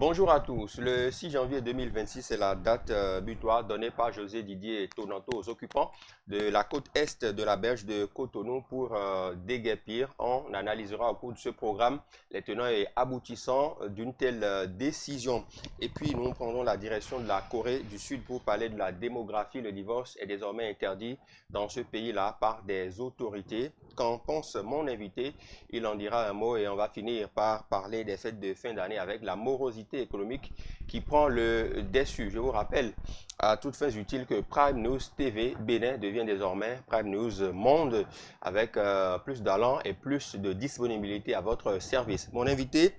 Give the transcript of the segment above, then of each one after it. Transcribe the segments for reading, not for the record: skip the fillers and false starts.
Bonjour à tous. Le 6 janvier 2026 est la date butoir donnée par José Didier Tonanto aux occupants de la côte est de la berge de Cotonou pour déguerpir. On analysera au cours de ce programme les tenants et aboutissants d'une telle décision. Et puis nous prendrons la direction de la Corée du Sud pour parler de la démographie. Le divorce est désormais interdit dans ce pays-là par des autorités. Qu'en pense mon invité? Il en dira un mot et on va finir par parler des fêtes de fin d'année avec la morosité économique qui prend le dessus. Je vous rappelle à toutes fins utiles que Prime News TV Bénin devient désormais Prime News Monde avec plus d'allant et plus de disponibilité à votre service. Mon invité,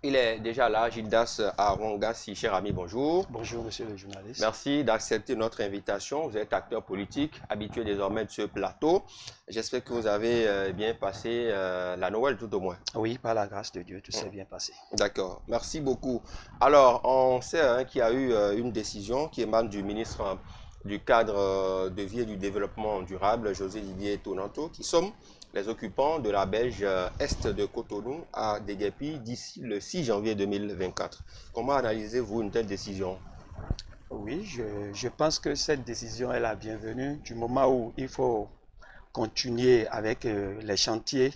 il est déjà là, Gildas Arongassi, cher ami, bonjour. Bonjour, monsieur le journaliste. Merci d'accepter notre invitation. Vous êtes acteur politique, habitué désormais de ce plateau. J'espère que vous avez bien passé la Noël tout au moins. Oui, par la grâce de Dieu, tout s'est bien passé. D'accord, merci beaucoup. Alors, on sait qu'il y a eu une décision qui émane du ministre du cadre de vie et du développement durable, José Didier Tonanto, qui sommes les occupants de la berge est de Cotonou à Déguerpi d'ici le 6 janvier 2024. Comment analysez-vous une telle décision? Oui, je pense que cette décision est la bienvenue du moment où il faut continuer avec les chantiers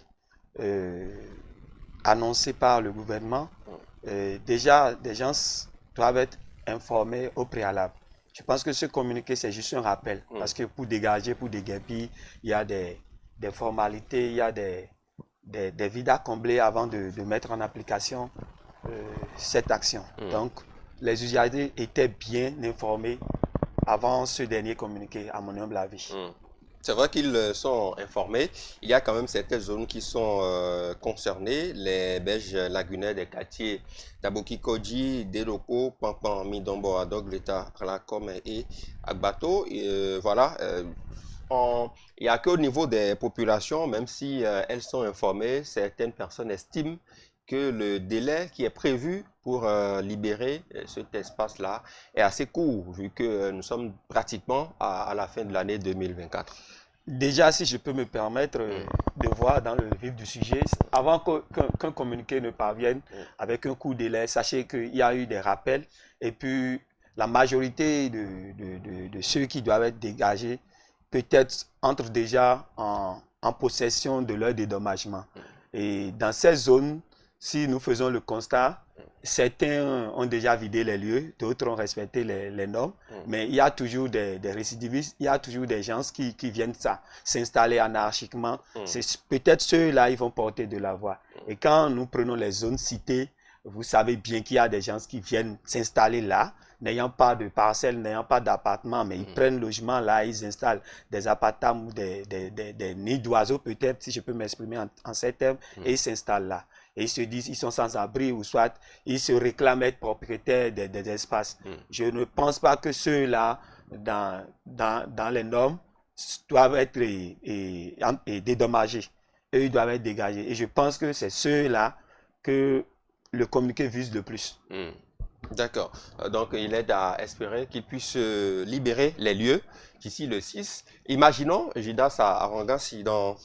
annoncés par le gouvernement. Déjà, des gens doivent être informés au préalable. Je pense que ce communiqué, c'est juste un rappel. Parce que pour dégager, pour déguerpir, il y a des formalités, il y a des vides à combler avant de mettre en application cette action. Donc, les usagers étaient bien informés avant ce dernier communiqué, à mon humble avis. C'est vrai qu'ils sont informés. Il y a quand même certaines zones qui sont concernées. Les berges lagunaires des quartiers Taboki Koji, Deloko, Pampan, Midombo, Adog, l'État, Ralakom et Agbato. Voilà. Il n'y a qu'au niveau des populations, même si elles sont informées, certaines personnes estiment que le délai qui est prévu pour libérer cet espace-là est assez court, vu que nous sommes pratiquement à la fin de l'année 2024. Déjà, si je peux me permettre de voir dans le vif du sujet, avant qu'un communiqué ne parvienne avec un court délai, sachez qu'il y a eu des rappels et puis la majorité de ceux qui doivent être dégagés peut-être entrent déjà en possession de leur dédommagement. Et dans ces zones, si nous faisons le constat, certains ont déjà vidé les lieux, d'autres ont respecté les normes, mais il y a toujours des récidivistes, il y a toujours des gens qui viennent s'installer anarchiquement. C'est peut-être ceux-là, ils vont porter de la voix. Et quand nous prenons les zones citées, vous savez bien qu'il y a des gens qui viennent s'installer là, n'ayant pas de parcelles, n'ayant pas d'appartement, mais ils prennent logement là, ils installent des appartements ou des nids d'oiseaux peut-être, si je peux m'exprimer en ces termes, et ils s'installent là. Et ils se disent ils sont sans abri ou soit ils se réclament être propriétaires des espaces. Je ne pense pas que ceux-là, dans les normes, doivent être dédommagés. Eux, ils doivent être dégagés. Et je pense que c'est ceux-là que le communiqué vise le plus. D'accord. Donc, il est à espérer qu'ils puissent libérer les lieux d'ici le 6. Imaginons, Gildas Arongassi, dans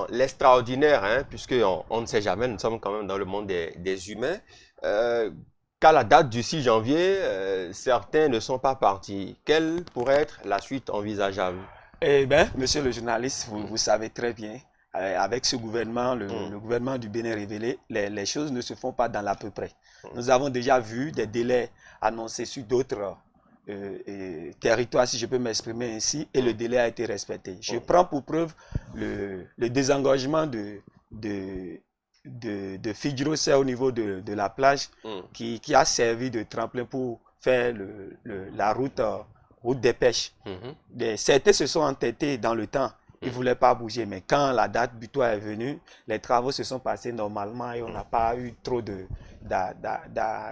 l'extraordinaire, puisqu'on ne sait jamais, nous sommes quand même dans le monde des humains, qu'à la date du 6 janvier, certains ne sont pas partis. Quelle pourrait être la suite envisageable? Eh bien, monsieur le journaliste, vous savez très bien, avec ce gouvernement, le gouvernement du Bénin révélé, les choses ne se font pas dans l'à peu près. Nous avons déjà vu des délais annoncés sur d'autres territoires, si je peux m'exprimer ainsi, et le délai a été respecté. Je prends pour preuve le désengagement de Fidjrosé au niveau de la plage qui a servi de tremplin pour faire la route des pêches. Certains se sont entêtés dans le temps. Ils ne voulaient pas bouger, mais quand la date butoir est venue, les travaux se sont passés normalement et on n'a pas eu trop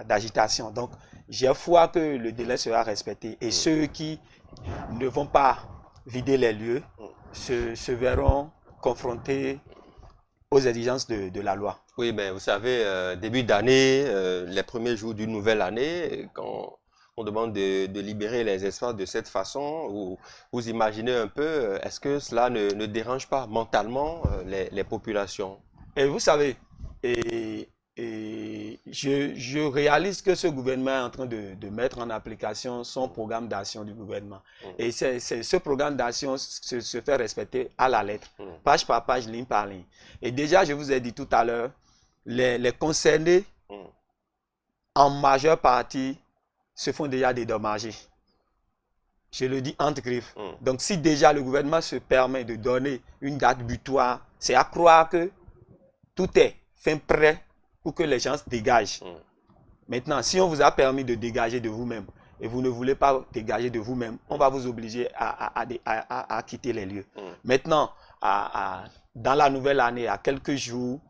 d'agitation. Donc, j'ai foi que le délai sera respecté et ceux qui ne vont pas vider les lieux se verront confrontés aux exigences de la loi. Oui, mais vous savez, début d'année, les premiers jours d'une nouvelle année, quand on demande de libérer les espaces de cette façon, vous imaginez un peu, est-ce que cela ne dérange pas mentalement les populations? Et vous savez, je réalise que ce gouvernement est en train de mettre en application son programme d'action du gouvernement. Et ce programme d'action se fait respecter à la lettre, page par page, ligne par ligne. Et déjà, je vous ai dit tout à l'heure, les concernés, en majeure partie, se font déjà dédommager. Je le dis entre griffes. Donc, si déjà le gouvernement se permet de donner une date butoir, c'est à croire que tout est fin prêt pour que les gens se dégagent. Maintenant, si on vous a permis de dégager de vous-même et vous ne voulez pas dégager de vous-même, on va vous obliger à quitter les lieux. Maintenant, dans la nouvelle année, à quelques jours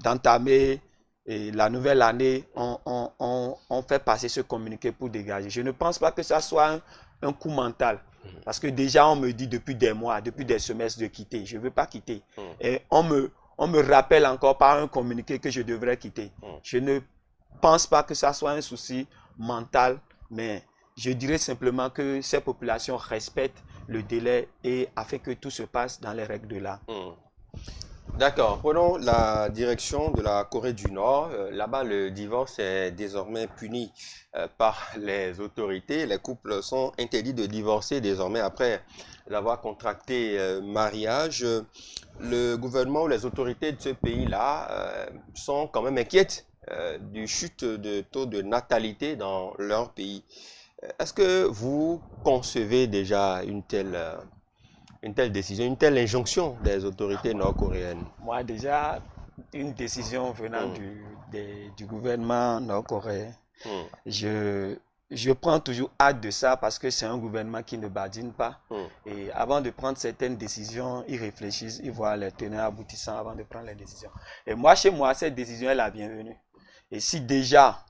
d'entamer la nouvelle année, on fait passer ce communiqué pour dégager. Je ne pense pas que ça soit un coup mental. Parce que déjà, on me dit depuis des mois, depuis des semestres de quitter. Je ne veux pas quitter. Et on me rappelle encore par un communiqué que je devrais quitter. Je ne pense pas que ça soit un souci mental, mais je dirais simplement que ces populations respectent le délai et afin que tout se passe dans les règles de l'art. D'accord. Prenons la direction de la Corée du Nord. Là-bas, le divorce est désormais puni par les autorités. Les couples sont interdits de divorcer désormais après avoir contracté mariage. Le gouvernement ou les autorités de ce pays-là sont quand même inquiètes du chute de taux de natalité dans leur pays. Est-ce que vous concevez déjà une telle décision, une telle injonction des autorités nord-coréennes? Moi, déjà, une décision venant du gouvernement nord-coréen, je prends toujours hâte de ça parce que c'est un gouvernement qui ne badine pas. Et avant de prendre certaines décisions, ils réfléchissent, ils voient les tenants aboutissants avant de prendre les décisions. Et moi, chez moi, cette décision est la bienvenue. Et si déjà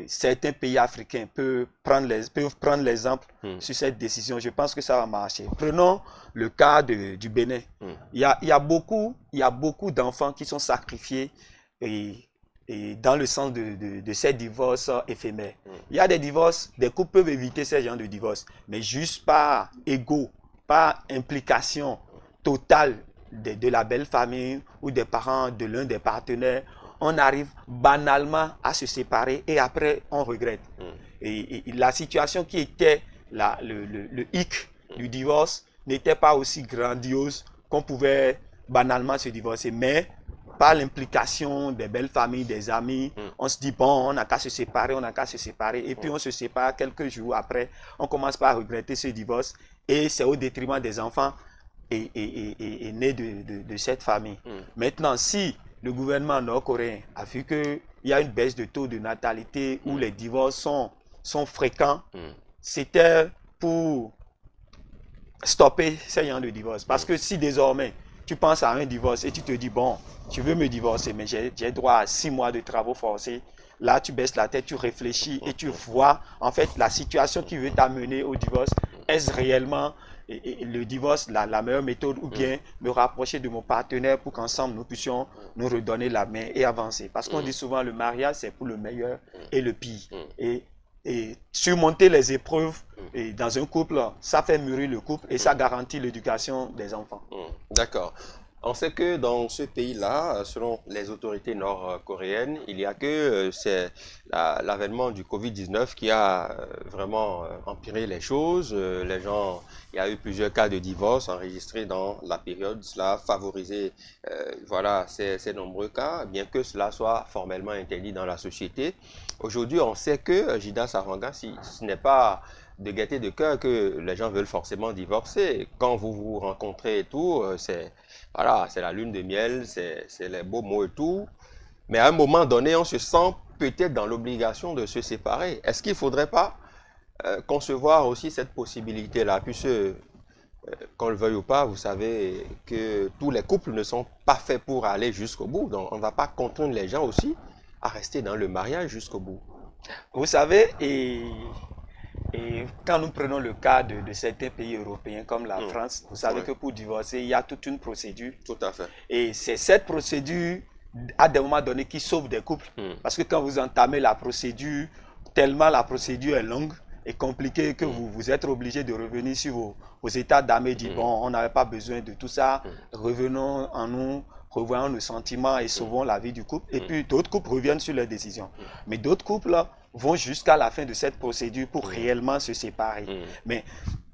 certains pays africains peuvent prendre l'exemple sur cette décision, je pense que ça va marcher. Prenons le cas du Bénin. Il y a beaucoup d'enfants qui sont sacrifiés et dans le sens de ces divorces éphémères. Il y a des divorces, des couples peuvent éviter ces genres de divorces, mais juste par ego, par implication totale de la belle famille ou des parents de l'un des partenaires, on arrive banalement à se séparer et après on regrette. Et la situation qui était le hic du divorce n'était pas aussi grandiose qu'on pouvait banalement se divorcer, mais par l'implication des belles familles, des amis, on se dit bon, on n'a qu'à se séparer, et puis on se sépare quelques jours après, on commence par regretter ce divorce et c'est au détriment des enfants et nés de cette famille. Maintenant, si le gouvernement nord-coréen a vu qu'il y a une baisse de taux de natalité où les divorces sont fréquents, c'était pour stopper ces genres de divorce. Parce que si désormais tu penses à un divorce et tu te dis, bon, tu veux me divorcer, mais j'ai droit à 6 mois de travaux forcés, là tu baisses la tête, tu réfléchis et tu vois en fait la situation qui veut t'amener au divorce. Est-ce réellement le divorce la meilleure méthode ou bien me rapprocher de mon partenaire pour qu'ensemble nous puissions nous redonner la main et avancer? Parce qu'on dit souvent le mariage c'est pour le meilleur et le pire. Et surmonter les épreuves dans un couple, ça fait mûrir le couple et ça garantit l'éducation des enfants. D'accord. On sait que dans ce pays-là, selon les autorités nord-coréennes, il n'y a que c'est l'avènement du Covid-19 qui a vraiment empiré les choses. Les gens, il y a eu plusieurs cas de divorce enregistrés dans la période. Cela a favorisé voilà, ces nombreux cas, bien que cela soit formellement interdit dans la société. Aujourd'hui, on sait que, Jida Saranga, si ce n'est pas de gaieté de cœur que les gens veulent forcément divorcer. Quand vous vous rencontrez et tout, voilà, c'est la lune de miel, c'est les beaux mots et tout. Mais à un moment donné, on se sent peut-être dans l'obligation de se séparer. Est-ce qu'il ne faudrait pas concevoir aussi cette possibilité-là? Puisque, qu'on le veuille ou pas, vous savez que tous les couples ne sont pas faits pour aller jusqu'au bout. Donc, on ne va pas contraindre les gens aussi à rester dans le mariage jusqu'au bout. Vous savez, et quand nous prenons le cas de certains pays européens comme la France, vous savez que pour divorcer, il y a toute une procédure. Tout à fait. Et c'est cette procédure, à des moments donnés, qui sauve des couples. Parce que quand vous entamez la procédure, tellement la procédure est longue et compliquée que vous êtes obligé de revenir sur vos états d'âme et dire, bon, on n'avait pas besoin de tout ça, revenons en nous, revoyons nos sentiments et sauvons la vie du couple. Et puis d'autres couples reviennent sur leurs décisions. Mais d'autres couples là, vont jusqu'à la fin de cette procédure pour réellement se séparer. Mais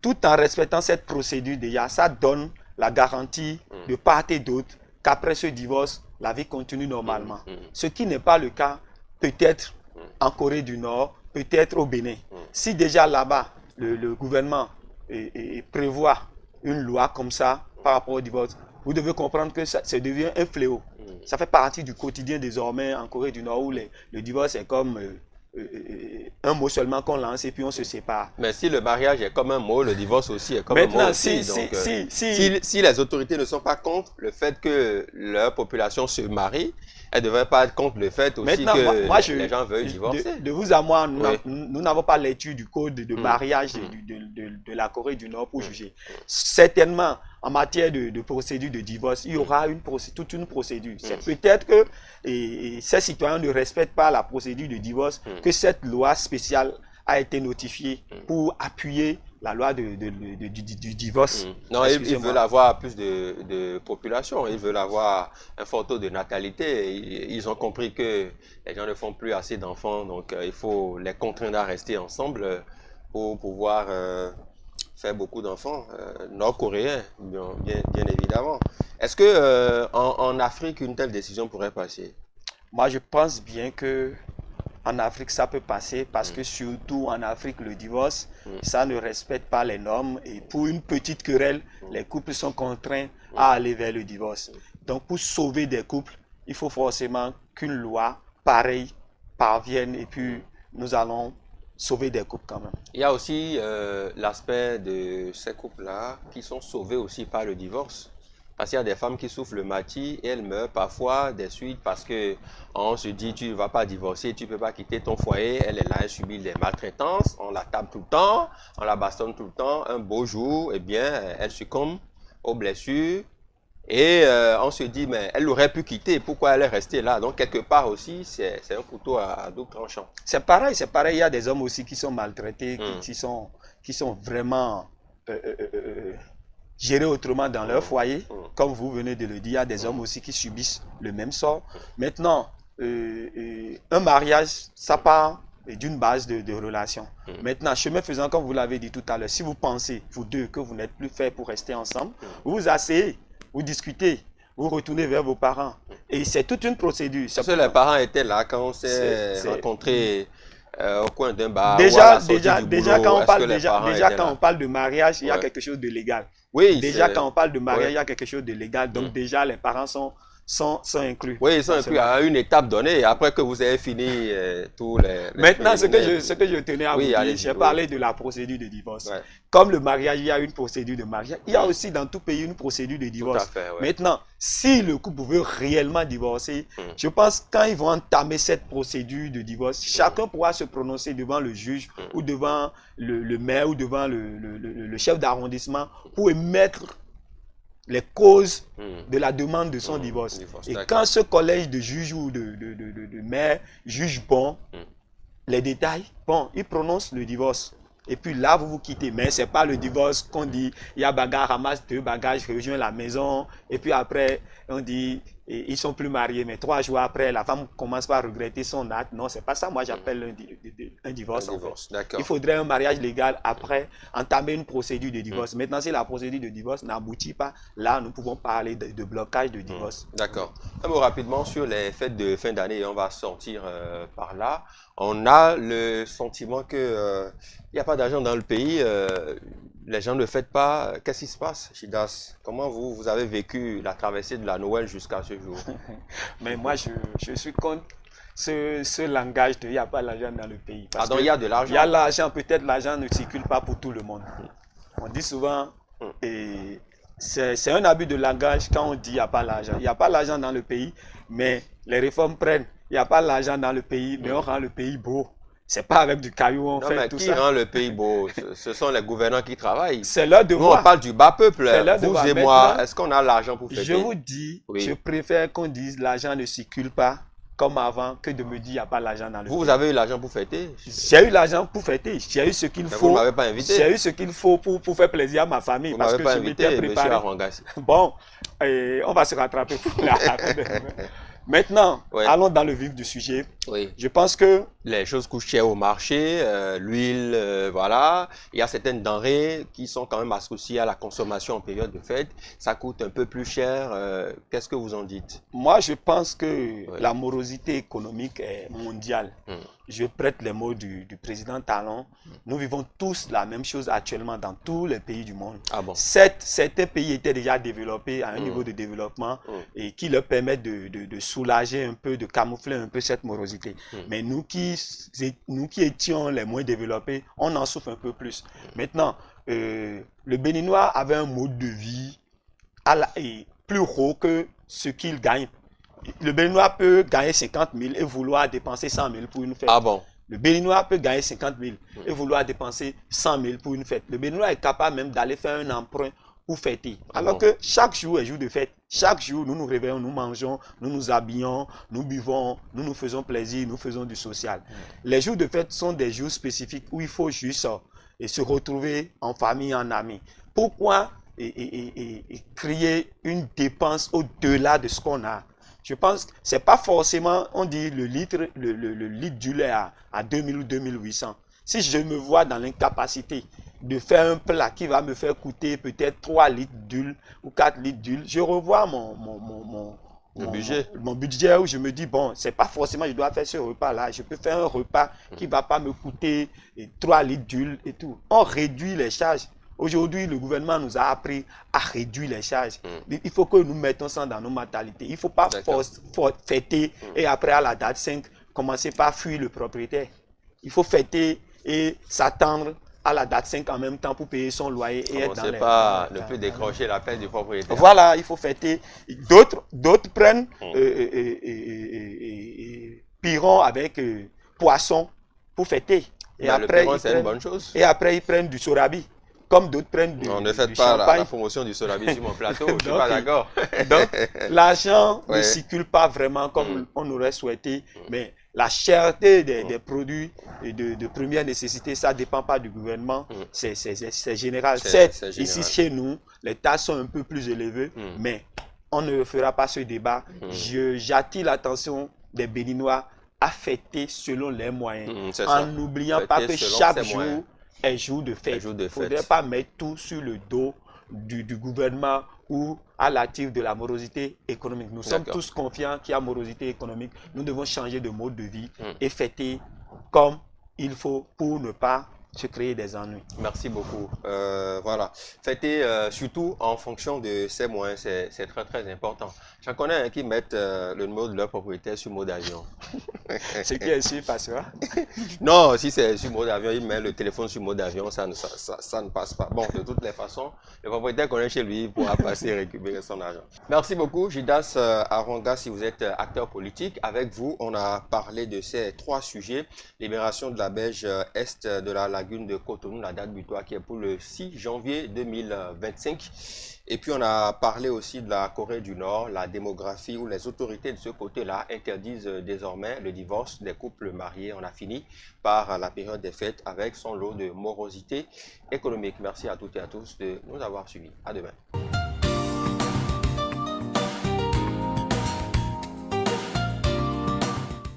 tout en respectant cette procédure déjà, ça donne la garantie de part et d'autre qu'après ce divorce, la vie continue normalement. Ce qui n'est pas le cas peut-être en Corée du Nord, peut-être au Bénin. Si déjà là-bas, le gouvernement prévoit une loi comme ça par rapport au divorce, vous devez comprendre que ça devient un fléau. Ça fait partie du quotidien désormais en Corée du Nord où le divorce est comme un mot seulement qu'on lance et puis on se sépare. Mais si le mariage est comme un mot, le divorce aussi est comme un mot. Maintenant, aussi. Si les autorités ne sont pas contre le fait que leur population se marie, elles ne devraient pas être contre le fait aussi que les gens veulent divorcer. De vous à moi, nous n'avons pas l'étude du code de mariage de la Corée du Nord pour juger. Certainement, en matière de procédure de divorce, il y aura toute une procédure. C'est peut-être que ces citoyens ne respectent pas la procédure de divorce, que cette loi spéciale a été notifiée pour appuyer la loi du divorce. Non, ils veulent avoir plus de population, ils veulent avoir un fort taux de natalité. Ils ont compris que les gens ne font plus assez d'enfants, donc il faut les contraindre à rester ensemble pour pouvoir faire beaucoup d'enfants, nord-coréens, bien évidemment. Est-ce que en Afrique, une telle décision pourrait passer? Moi, je pense bien que en Afrique, ça peut passer parce que surtout en Afrique, le divorce, ça ne respecte pas les normes et pour une petite querelle, les couples sont contraints à aller vers le divorce. Donc, pour sauver des couples, il faut forcément qu'une loi pareille parvienne et puis nous allons sauver des couples quand même. Il y a aussi l'aspect de ces couples-là qui sont sauvés aussi par le divorce. Parce qu'il y a des femmes qui souffrent le maladie et elles meurent parfois des suites parce qu'on se dit tu ne vas pas divorcer, tu ne peux pas quitter ton foyer. Elle est là, elle subit des maltraitances, on la tape tout le temps, on la bastonne tout le temps. Un beau jour, eh bien, elle succombe aux blessures et on se dit mais elle aurait pu quitter, pourquoi elle est restée là? Donc quelque part aussi, c'est un couteau à double tranchant. C'est pareil, il y a des hommes aussi qui sont maltraités, qui sont vraiment gérés autrement dans leur foyer, comme vous venez de le dire, il y a des hommes aussi qui subissent le même sort. Maintenant, un mariage, ça part d'une base de relation. Maintenant, chemin faisant, comme vous l'avez dit tout à l'heure, si vous pensez, vous deux, que vous n'êtes plus faits pour rester ensemble, vous vous asseyez, vous discutez, vous retournez vers vos parents. Et c'est toute une procédure. Parce que les parents étaient là quand on s'est rencontrés au coin d'un bar. Déjà, quand on parle de mariage, il y a quelque chose de légal. Oui, déjà, quand on parle de mariage, il y a quelque chose de légal. Donc, déjà, les parents sont inclus. Oui, ils sont inclus à une étape donnée. Après que vous avez fini tous les... Maintenant, ce que je tenais à vous dire, j'ai parlé de la procédure de divorce. Ouais. Comme le mariage, il y a une procédure de mariage. Il y a aussi dans tout pays une procédure de divorce. Tout à fait, ouais. Maintenant, si le couple veut réellement divorcer, je pense que quand ils vont entamer cette procédure de divorce, chacun pourra se prononcer devant le juge ou devant le maire ou devant le chef d'arrondissement pour émettre les causes de la demande de son divorce. Et quand ce collège de juges ou de maires juge bon, les détails, bon, il prononce le divorce. Et puis là, vous vous quittez. Mais ce n'est pas le divorce qu'on dit, il y a bagarre, ramasse 2 bagages, rejoint la maison. Et puis après, on dit, ils ne sont plus mariés. Mais 3 jours après, la femme commence par regretter son acte. Non, ce n'est pas ça. Moi, j'appelle un divorce. Il faudrait un mariage légal après entamer une procédure de divorce. Maintenant, si la procédure de divorce n'aboutit pas, là, nous pouvons parler de blocage de divorce. D'accord. Un mot rapidement sur les fêtes de fin d'année. On va sortir par là. On a le sentiment que il n'y a pas d'argent dans le pays, les gens ne fêtent pas. Qu'est-ce qui se passe, Chidas? Comment vous avez vécu la traversée de la Noël jusqu'à ce jour? Mais moi, je suis contre ce langage de il n'y a pas d'argent dans le pays. Parce donc il y a de l'argent? Il y a l'argent, peut-être l'argent ne circule pas pour tout le monde. On dit souvent, et c'est un abus de langage quand on dit il n'y a pas l'argent. Il n'y a pas l'argent dans le pays, mais les réformes prennent. Il n'y a pas l'argent dans le pays, mais on rend le pays beau. C'est pas avec du caillou on fait tout ça. Qui rend le pays beau? Ce sont les gouvernants qui travaillent. C'est leur devoir. Nous, on parle du bas peuple. Vous et moi, est-ce qu'on a l'argent pour fêter? Je vous dis, je préfère qu'on dise l'argent ne circule pas comme avant que de me dire qu'il n'y a pas l'argent dans le pays. Vous avez eu l'argent pour fêter? J'ai eu l'argent pour fêter. J'ai eu ce qu'il faut. Vous ne m'avez pas invité. J'ai eu ce qu'il faut pour faire plaisir à ma famille. Vous parce m'avez que pas je invité, m'étais préparé. monsieur Arangas. Bon, on va se rattraper pour la... Maintenant, Ouais. allons dans le vif du sujet. Oui. Je pense que Les choses coûtent cher au marché, l'huile, voilà. Il y a certaines denrées qui sont quand même associées à la consommation en période de fête. Ça coûte un peu plus cher. Qu'est-ce que vous en dites? moi, je pense que Ouais. la morosité économique est mondiale. Je prête les mots du président Talon. Nous vivons tous la même chose actuellement dans tous les pays du monde. Ah bon? Certains pays étaient déjà développés à un niveau de développement et qui leur permettent de soulager un peu, de camoufler un peu cette morosité. Mais nous qui étions les moins développés, on en souffre un peu plus. Maintenant, le Béninois avait un mode de vie plus haut que ce qu'il gagne. Le Béninois peut gagner 50 000 et vouloir dépenser 100 000 pour une fête. Ah bon? Le Béninois peut gagner 50 000 et vouloir dépenser 100 000 pour une fête. Le Béninois est capable même d'aller faire un emprunt pour fêter. Alors que chaque jour est jour de fête. Chaque jour, nous nous réveillons, nous mangeons, nous nous habillons, nous buvons, nous nous faisons plaisir, nous faisons du social. Les jours de fête sont des jours spécifiques où il faut juste se retrouver en famille, en amis. Pourquoi créer une dépense au-delà de ce qu'on a? Je pense que ce n'est pas forcément, on dit le litre du lait à 2000 ou 2800. Si je me vois dans l'incapacité de faire un plat qui va me faire coûter peut-être 3 litres d'huile ou 4 litres d'huile, je revois mon budget où je me dis, bon, c'est pas forcément je dois faire ce repas-là. Je peux faire un repas qui ne va pas me coûter 3 litres d'huile et tout. On réduit les charges. Aujourd'hui, le gouvernement nous a appris à réduire les charges. Il faut que nous mettons ça dans nos mentalités. Il ne faut pas fêter et après à la date 5, commencer par fuir le propriétaire. Il faut fêter et s'attendre à la date 5 en même temps pour payer son loyer et être dans les... ne peut décrocher la paix du propriétaire. Voilà, il faut fêter. D'autres prennent piron avec poisson pour fêter. Et après, c'est une bonne chose. Et après, ils prennent du sorabi. Comme d'autres prennent du On ne fait du pas champagne. la promotion du sorabi sur mon plateau, je ne suis pas d'accord. Donc, l'argent ne circule pas vraiment comme on aurait souhaité, mais la cherté des produits de première nécessité, ça ne dépend pas du gouvernement, c'est général. Certes, ici chez nous, les taxes sont un peu plus élevées, mais on ne fera pas ce débat. J'attire l'attention des Béninois à fêter selon les moyens, en n'oubliant pas que chaque jour est jour de fête. Il ne faudrait pas mettre tout sur le dos du gouvernement ou à l'actif de la morosité économique. Nous sommes tous confiants qu'il y a morosité économique. Nous devons changer de mode de vie et fêter comme il faut pour ne pas se créer des ennuis. Merci beaucoup. Voilà. Fêter surtout en fonction de ces moyens, c'est très très important. J'en connais un qui mettent le numéro de leur propriétaire sur mode avion. Ce qui est sûr passera. Non, si c'est sur mode avion, il met le téléphone sur mode avion, ça ne passe pas. Bon, de toutes les façons, le propriétaire connaît chez lui, il pourra passer et récupérer son argent. Merci beaucoup, Judas Arangas, si vous êtes acteur politique. Avec vous, on a parlé de ces 3 sujets. Libération de la berge est de la lagune de Cotonou, la date butoir qui est pour le 6 janvier 2025. Et puis on a parlé aussi de la Corée du Nord, la démographie où les autorités de ce côté-là interdisent désormais le divorce des couples mariés. On a fini par la période des fêtes avec son lot de morosité économique. Merci à toutes et à tous de nous avoir suivis. À demain.